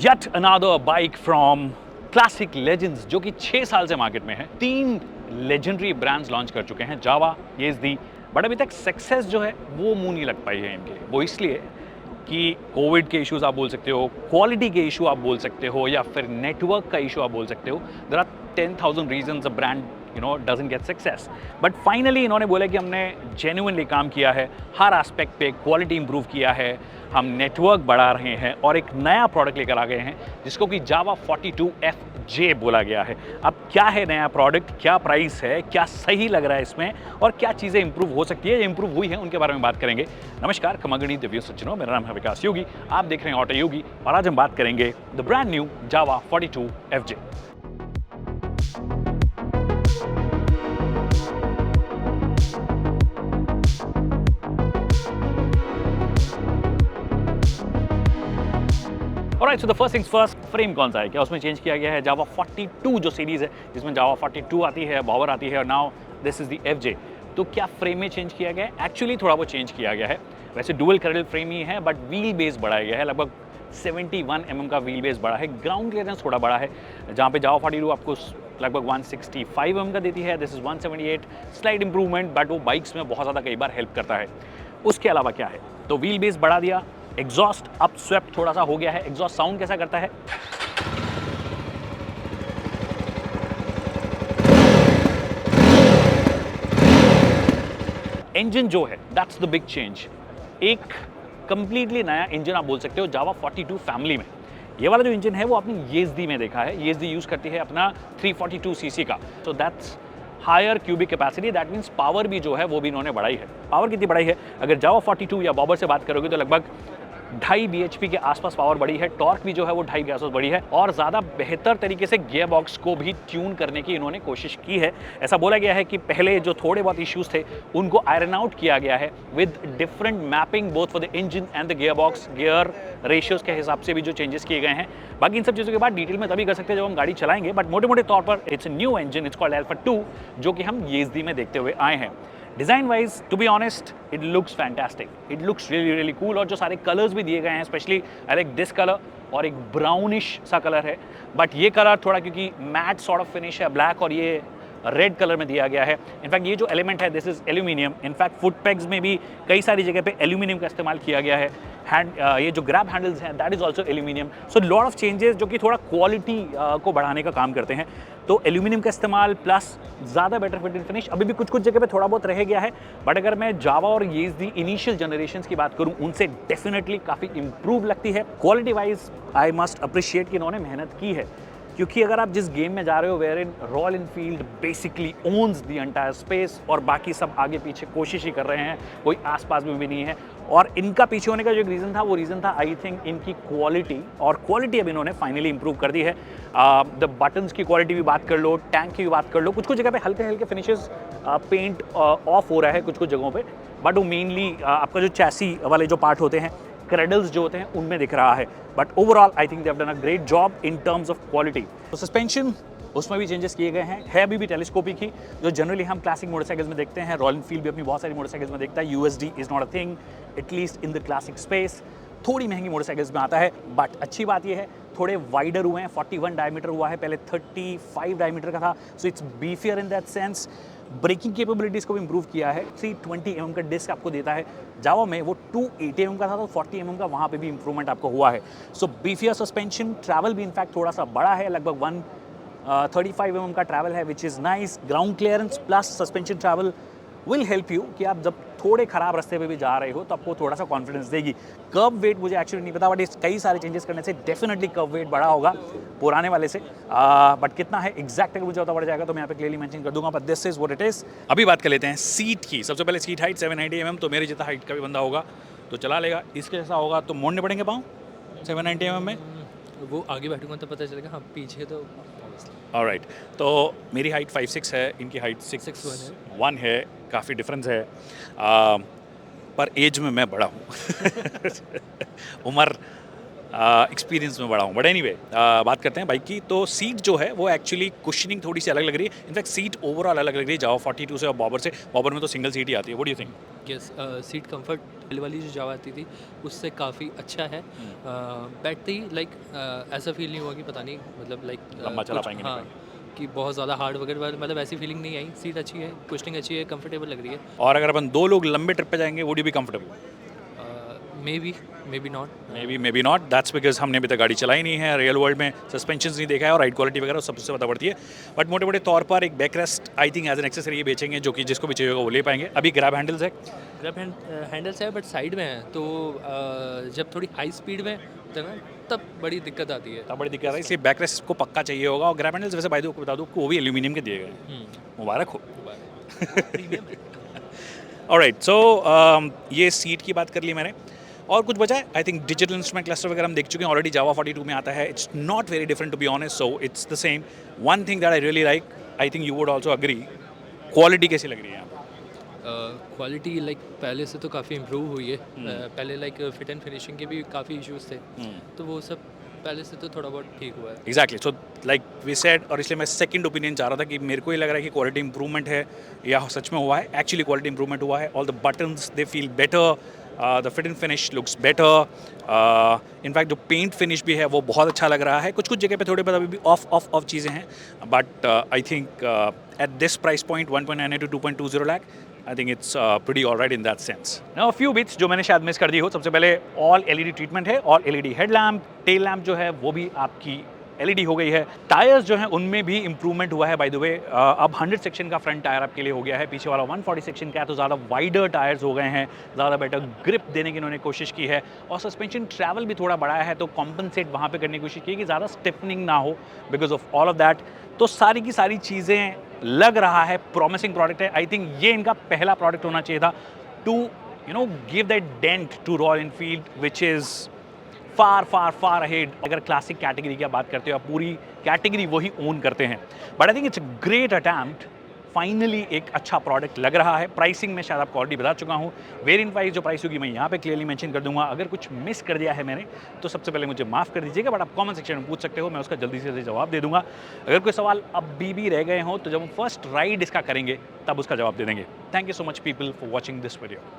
Yet another bike from classic legends जो कि 6 साल से मार्केट में है। 3 लेजेंडरी ब्रांड्स लॉन्च कर चुके हैं, जावा, येज़दी, बट अभी तक सक्सेस जो है वो मुंह नहीं लग पाई है इनके। वो इसलिए कि कोविड के इश्यूज आप बोल सकते हो, क्वालिटी के इशू आप बोल सकते हो, या फिर नेटवर्क का इशू आप बोल सकते हो। There are 10,000 reasons a brand doesn't get success, but finally इन्होंने बोला कि हमने जेन्युइनली काम किया है, हर एस्पेक्ट पे क्वालिटी इंप्रूव किया है, हम नेटवर्क बढ़ा रहे हैं और एक नया प्रोडक्ट लेकर आ गए हैं जिसको कि जावा 42FJ बोला गया है। अब क्या है नया प्रोडक्ट, क्या प्राइस है, क्या सही लग रहा है इसमें और क्या चीज़ें इंप्रूव हो सकती है, इंप्रूव हुई है, उनके बारे में बात करेंगे। नमस्कार, खमागणी दिव्य सज्जनों, मेरा नाम है विकास योगी, आप देख रहे हैं ऑटो योगी और आज हम बात करेंगे the brand new Java 42FJ। Alright, so the first things first, frame कौन सा है, क्या उसमें चेंज किया गया है। जावा 42 जो सीरीज़ है जिसमें जावा 42 आती है, बॉवर आती है और now this is the FJ। तो क्या फ्रेम में चेंज किया गया है? एक्चुअली थोड़ा बहुत चेंज किया गया है। वैसे डुअल क्रैडल फ्रेम ही है बट व्हील बेस बढ़ाया गया है, लगभग 71 mm का व्हील बेस बड़ा है। ग्राउंड क्लियरेंस थोड़ा बड़ा है, जहाँ पे जावा 42 आपको लगभग 165 mm का देती है, this is 178। Slide improvement, but वो बाइक्स में बहुत ज़्यादा कई बार हेल्प करता है। उसके अलावा क्या है, तो व्हील बेस बढ़ा दिया, एग्जॉस्ट अप स्वेप्ट थोड़ा सा हो गया है। एग्जॉस्ट साउंड कैसा करता है, इंजन जो है दैट्स द बिग चेंज। एक कंप्लीटली नया इंजन आप बोल सकते हो जावा 42 फैमिली में। ये वाला जो इंजन है वो आपने येज़दी में देखा है, येज़दी यूज करती है अपना 342 सीसी का, so that's higher cubic capacity, that means power भी जो है वो भी इन्होंने बढ़ाई है। पावर कितनी बढ़ाई है, अगर जावा 42 या बॉबर से बात करोगे तो लगभग 2.5 bhp के आसपास पावर बढ़ी है। टॉर्क भी जो है वो 2.5 के आसपास बढ़ी है और ज़्यादा बेहतर तरीके से गियर बॉक्स को भी ट्यून करने की इन्होंने कोशिश की है। ऐसा बोला गया है कि पहले जो थोड़े बहुत इश्यूज थे उनको आयरन आउट किया गया है with different mapping both for the engine and the gear box, gear ratios के हिसाब से भी जो चेंजेस किए गए हैं। बाकी इन सब चीज़ों के बाद डिटेल में तभी कर सकते हैं जब हम गाड़ी चलाएंगे, बट मोटे मोटे तौर पर it's new engine, it's called alpha 2, जो कि हम येज़दी में देखते हुए आए हैं। Design wise to be honest it looks fantastic, it looks really really cool. और जो सारे कलर्स भी दिए गए हैं, स्पेशली लाइक दिस कलर और एक ब्राउनिश सा कलर है, बट ये कलर थोड़ा क्योंकि मैट सॉर्ट ऑफ फिनिश है, ब्लैक और ये रेड कलर में दिया गया है। इनफैक्ट ये जो एलिमेंट है this is aluminium, in fact foot pegs में भी कई सारी जगह पे एल्यूमिनियम का इस्तेमाल किया गया है। ये जो ग्रैब हैंडल्स हैं that is also aluminium. So lot of changes जो कि थोड़ा क्वालिटी को बढ़ाने का काम करते हैं। तो एल्यूमिनियम का इस्तेमाल प्लस ज़्यादा बेटर फिट एंड फिनिश अभी भी कुछ कुछ जगह पे थोड़ा बहुत रह गया है, बट अगर मैं जावा और येज़दी इनिशियल जनरेशंस की बात करूं उनसे डेफिनेटली काफ़ी इंप्रूव लगती है। Quality wise I must appreciate कि इन्होंने मेहनत की है, क्योंकि अगर आप जिस गेम में जा रहे हो where in Royal Enfield basically owns the entire space और बाकी सब आगे पीछे कोशिश ही कर रहे हैं, कोई आसपास में भी नहीं है। और इनका पीछे होने का जो एक रीज़न था वो रीज़न था आई थिंक इनकी क्वालिटी, और क्वालिटी अब इन्होंने फाइनली इंप्रूव कर दी है। द बटन्स की क्वालिटी भी बात कर लो, टैंक की भी बात कर लो, कुछ कुछ जगह पे हल्के हल्के फिनिशेस पेंट ऑफ हो रहा है कुछ कुछ जगहों पे, बट वो मेनली आपका जो चैसी वाले जो पार्ट होते हैं, क्रेडल्स जो होते हैं, उनमें दिख रहा है। But overall I think they have done a great job in terms of quality. तो सस्पेंशन उसमें भी चेंजेस किए गए हैं, है अभी भी टेलीस्कोपिक ही, जो जनरली हम क्लासिक मोटरसाइकिल्स में देखते हैं। रॉयल एनफील्ड भी अपनी बहुत सारी मोटरसाइकिल्स में देखता है। USD is not a thing at least in the classic space. थोड़ी महंगी मोटरसाइकिल्स में आता है, बट अच्छी बात यह है थोड़े वाइडर हुए हैं। 41 डायमीटर हुआ है, पहले 35 डायमीटर का था, so it's beefier in that sense. Breaking capabilities को भी इंप्रूव किया है। 320 mm का डिस्क आपको देता है, जावा में वो 280 mm का था, तो 40 mm का वहाँ पे भी इंप्रूवमेंट आपको हुआ है। सो बीफियर सस्पेंशन, ट्रैवल भी इनफैक्ट थोड़ा सा बड़ा है, लगभग 135 mm का ट्रैवल है, which is nice. Ground clearance plus suspension travel will help you कि आप जब थोड़े ख़राब रास्ते पे भी जा रहे हो तो आपको थोड़ा सा कॉन्फिडेंस देगी। कर्व वेट मुझे एक्चुअली नहीं पता, बट इस कई सारे चेंजेस करने से डेफिनेटली कर्व वेट बढ़ा होगा पुराने वाले से, बट कितना है एग्जैक्ट अगर मुझे पता पड़ जाएगा तो मैं यहाँ पे क्लियरली मेंशन कर दूंगा, but this is what it is. अभी बात कर लेते हैं सीट की। सबसे पहले सीट हाइट 790 mm, तो मेरे जितना हाइट का भी बंदा होगा तो चला लेगा। इसके जैसा होगा तो मोड़ने पड़ेंगे पाँव 790 mm में, वो आगे बैठूंगा तो पता चलेगा, हाँ पीछे तो। ऑलराइट, तो मेरी हाइट 5'6" है, इनकी हाइट 6'1" है, काफ़ी डिफरेंस है। पर एज में मैं बड़ा हूँ उम्र एक्सपीरियंस में बड़ा हूँ, बट एनीवे बात करते हैं बाइक की। तो सीट जो है वो एक्चुअली कुशनिंग थोड़ी सी अलग लग रही है, इनफैक्ट सीट ओवरऑल अलग लग रही है जावा 42 से और बॉबर से। बॉबर में तो सिंगल सीट ही आती है, what do you think? Yes, seat comfort वाली जो जावा आती थी उससे काफ़ी अच्छा है। बैठते ही लाइक ऐसा फील नहीं हुआ कि पता नहीं मतलब लाइक लंबा चला पाएंगे नहीं हाँ, कि बहुत ज़्यादा हार्ड वगैरह मतलब ऐसी फीलिंग नहीं आई। सीट अच्छी है, कुशनिंग अच्छी है, कंफर्टेबल लग रही है। और अगर अपन 2 लोग लंबे ट्रिप पे जाएंगे, would you be comfortable? May be not. May be not, that's because हमने अभी तक गाड़ी चलाई नहीं है, रियल वर्ल्ड में सस्पेंशन नहीं देखा है और राइड क्वालिटी वगैरह सबसे पता पड़ती है। बट मोटे मोटे तौर पर एक backrest I think as an accessory ये बेचेंगे, जो कि जिसको भी चाहिए होगा वो ले पाएंगे। अभी ग्रैब हैंडल्स है, ग्रैब हैंडल्स है बट साइड में है, तो जब थोड़ी हाई स्पीड में होता है ना तब बड़ी दिक्कत आती है। तब बड़ी दिक्कत है, इसलिए बैकरेस्ट को पक्का चाहिए होगा। और ग्रैब हैंडल्स वैसे बाय द वे आपको बता दूँ वो भी एल्यूमिनियम के दिए गए हैं, मुबारक हो। प्रीमियम है। ऑलराइट, सो ये सीट की बात कर ली मैंने, और कुछ बचा है। I think digital instrument cluster वगैरह हम देख चुके हैं ऑलरेडी, जावा 42 में आता है। It's not very different to be honest, so it's the same. One thing that I really like, I think you would also agree, quality कैसी लग रही है? क्वालिटी लाइक पहले से तो काफ़ी इम्प्रूव हुई है। पहले लाइक फिट एंड फिनिशिंग के भी काफ़ी इश्यूज थे, तो वो सब पहले से तो थोड़ा बहुत ठीक हुआ है। Exactly, so like we said, और इसलिए मैं सेकंड ओपिनियन चाह रहा था कि मेरे को ये लग रहा है कि क्वालिटी इंप्रूवमेंट है या सच में हुआ है। एक्चुअली क्वालिटी इंप्रूवमेंट हुआ है, all the buttons they feel better, the fit and finish looks better. In fact जो पेंट फिनिश भी है वो बहुत अच्छा लग रहा है। कुछ कुछ जगह पे थोड़े बहुत अभी भी ऑफ चीज़ें हैं, but I think at this price point 1.98 to 2.20 lakh, I think it's pretty alright in that sense. Now few bits जो मैंने शायद मिस कर दी हो। सबसे पहले ऑल एलईडी ट्रीटमेंट है, all LED headlamp, tail lamp जो है वो भी आपकी एलईडी हो गई है। टायर्स जो हैं उनमें भी इंप्रूवमेंट हुआ है बाय द वे। अब 100 सेक्शन का फ्रंट टायर आपके लिए हो गया है, पीछे वाला 140 सेक्शन का है, तो ज़्यादा वाइडर टायर्स हो गए हैं, ज़्यादा बेटर ग्रिप देने की इन्होंने कोशिश की है। और सस्पेंशन ट्रैवल भी थोड़ा बढ़ाया है, तो कॉम्पनसेट वहाँ पे करने की कोशिश की है कि ज़्यादा स्टिफनिंग ना हो because of all of that. तो सारी की सारी चीज़ें लग रहा है प्रॉमिसिंग प्रोडक्ट है। आई थिंक ये इनका पहला प्रोडक्ट होना चाहिए था to give that dent to Royal Enfield which is far far far ahead. अगर क्लासिक कैटेगरी की आप बात करते हो, आप पूरी कैटेगरी वही ओन करते हैं, but I think it's a great attempt. Finally एक अच्छा प्रोडक्ट लग रहा है। प्राइसिंग में शायद आपको ऑलरेडी बता चुका हूँ, वेरिएंट वाइज जो प्राइस होगी मैं यहाँ पे क्लियरली मेंशन कर दूंगा। अगर कुछ मिस कर दिया है मैंने तो सबसे पहले मुझे माफ़ कर दीजिएगा, बट आप कमेंट सेक्शन में पूछ सकते हो, मैं उसका जल्दी से जवाब दे दूंगा। अगर कोई सवाल अब भी रह गए हो तो जब हम फर्स्ट राइड इसका करेंगे तब उसका जवाब दे देंगे। Thank you so much people for watching this video.